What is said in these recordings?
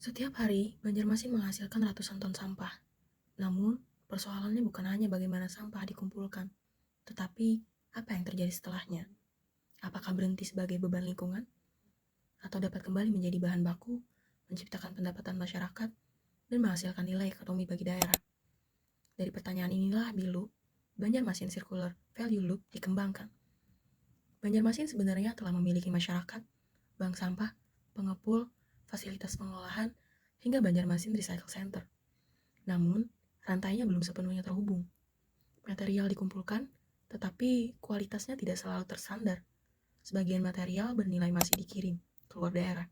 Setiap hari, Banjarmasin menghasilkan ratusan ton sampah. Namun, persoalannya bukan hanya bagaimana sampah dikumpulkan, tetapi apa yang terjadi setelahnya. Apakah berhenti sebagai beban lingkungan? Atau dapat kembali menjadi bahan baku, menciptakan pendapatan masyarakat, dan menghasilkan nilai ekonomi bagi daerah? Dari pertanyaan inilah BILU, Banjarmasin Circular Value Loop dikembangkan. Banjarmasin sebenarnya telah memiliki masyarakat, bank sampah, pengepul, fasilitas pengolahan, hingga Banjarmasin Recycle Center. Namun, rantainya belum sepenuhnya terhubung. Material dikumpulkan, tetapi kualitasnya tidak selalu terstandar. Sebagian material bernilai masih dikirim keluar daerah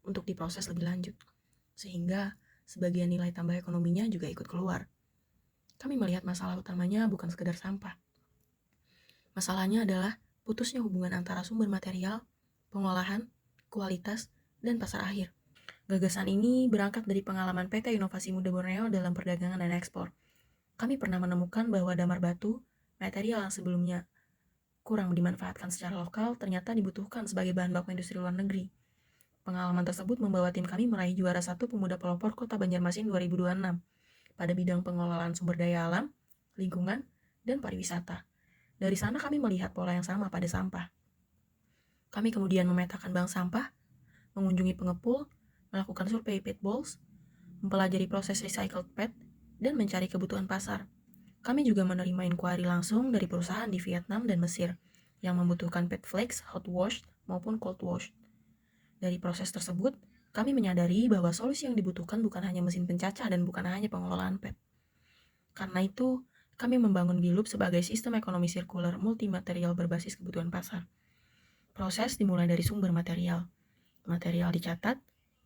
untuk diproses lebih lanjut, sehingga sebagian nilai tambah ekonominya juga ikut keluar. Kami melihat masalah utamanya bukan sekedar sampah. Masalahnya adalah putusnya hubungan antara sumber material, pengolahan, kualitas, dan pasar akhir. Gagasan ini berangkat dari pengalaman PT Inovasi Muda Borneo dalam perdagangan dan ekspor. Kami pernah menemukan bahwa damar batu, material yang sebelumnya kurang dimanfaatkan secara lokal, ternyata dibutuhkan sebagai bahan baku industri luar negeri. Pengalaman tersebut membawa tim kami meraih juara 1 Pemuda Pelopor Kota Banjarmasin 2026 pada bidang pengelolaan sumber daya alam, lingkungan, dan pariwisata. Dari sana kami melihat pola yang sama pada sampah. Kami kemudian memetakan bank sampah, mengunjungi pengepul, melakukan survei PET balls, mempelajari proses recycled PET, dan mencari kebutuhan pasar. Kami juga menerima inkuari langsung dari perusahaan di Vietnam dan Mesir yang membutuhkan PET flakes, hot wash, maupun cold wash. Dari proses tersebut, kami menyadari bahwa solusi yang dibutuhkan bukan hanya mesin pencacah dan bukan hanya pengelolaan PET. Karena itu, kami membangun BILUP sebagai sistem ekonomi sirkular multimaterial berbasis kebutuhan pasar. Proses dimulai dari sumber material. Material dicatat,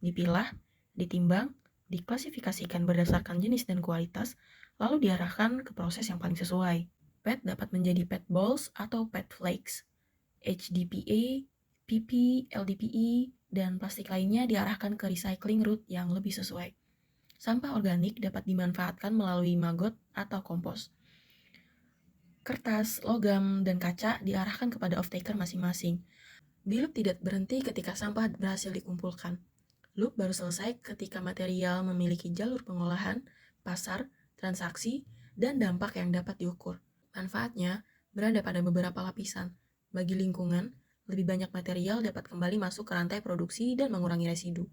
dipilah, ditimbang, diklasifikasikan berdasarkan jenis dan kualitas, lalu diarahkan ke proses yang paling sesuai. PET dapat menjadi PET balls atau PET flakes. HDPE, PP, LDPE, dan plastik lainnya diarahkan ke recycling route yang lebih sesuai. Sampah organik dapat dimanfaatkan melalui maggot atau kompos. Kertas, logam, dan kaca diarahkan kepada off-taker masing-masing. BILUP tidak berhenti ketika sampah berhasil dikumpulkan. Loop baru selesai ketika material memiliki jalur pengolahan, pasar, transaksi, dan dampak yang dapat diukur. Manfaatnya berada pada beberapa lapisan. Bagi lingkungan, lebih banyak material dapat kembali masuk ke rantai produksi dan mengurangi residu.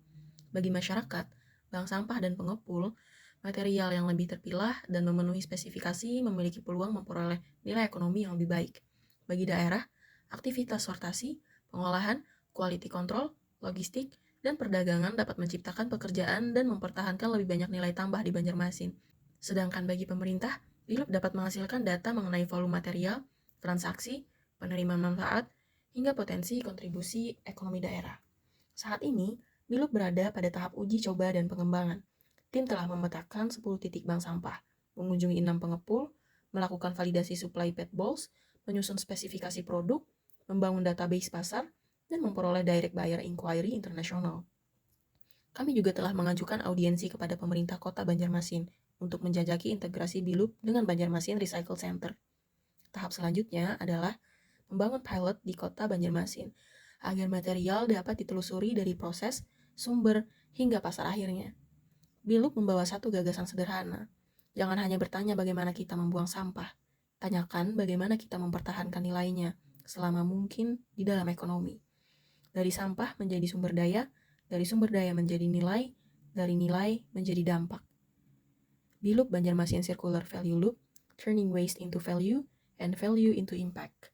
Bagi masyarakat, bank sampah dan pengepul, material yang lebih terpilah dan memenuhi spesifikasi memiliki peluang memperoleh nilai ekonomi yang lebih baik. Bagi daerah, aktivitas sortasi, pengolahan, quality control, logistik, dan perdagangan dapat menciptakan pekerjaan dan mempertahankan lebih banyak nilai tambah di Banjarmasin. Sedangkan bagi pemerintah, BILUP dapat menghasilkan data mengenai volume material, transaksi, penerimaan manfaat, hingga potensi kontribusi ekonomi daerah. Saat ini, BILUP berada pada tahap uji coba dan pengembangan. Tim telah memetakan 10 titik bank sampah, mengunjungi 6 pengepul, melakukan validasi supply PET balls, menyusun spesifikasi produk, membangun database pasar, dan memperoleh direct buyer inquiry internasional. Kami juga telah mengajukan audiensi kepada pemerintah kota Banjarmasin untuk menjajaki integrasi BILUP dengan Banjarmasin Recycle Center. Tahap selanjutnya adalah membangun pilot di kota Banjarmasin agar material dapat ditelusuri dari proses, sumber, hingga pasar akhirnya. BILUP membawa satu gagasan sederhana. Jangan hanya bertanya bagaimana kita membuang sampah. Tanyakan bagaimana kita mempertahankan nilainya selama mungkin di dalam ekonomi. Dari sampah menjadi sumber daya, dari sumber daya menjadi nilai, dari nilai menjadi dampak. BILUP Banjarmasin Circular Value Loop, Turning Waste into Value and Value into Impact.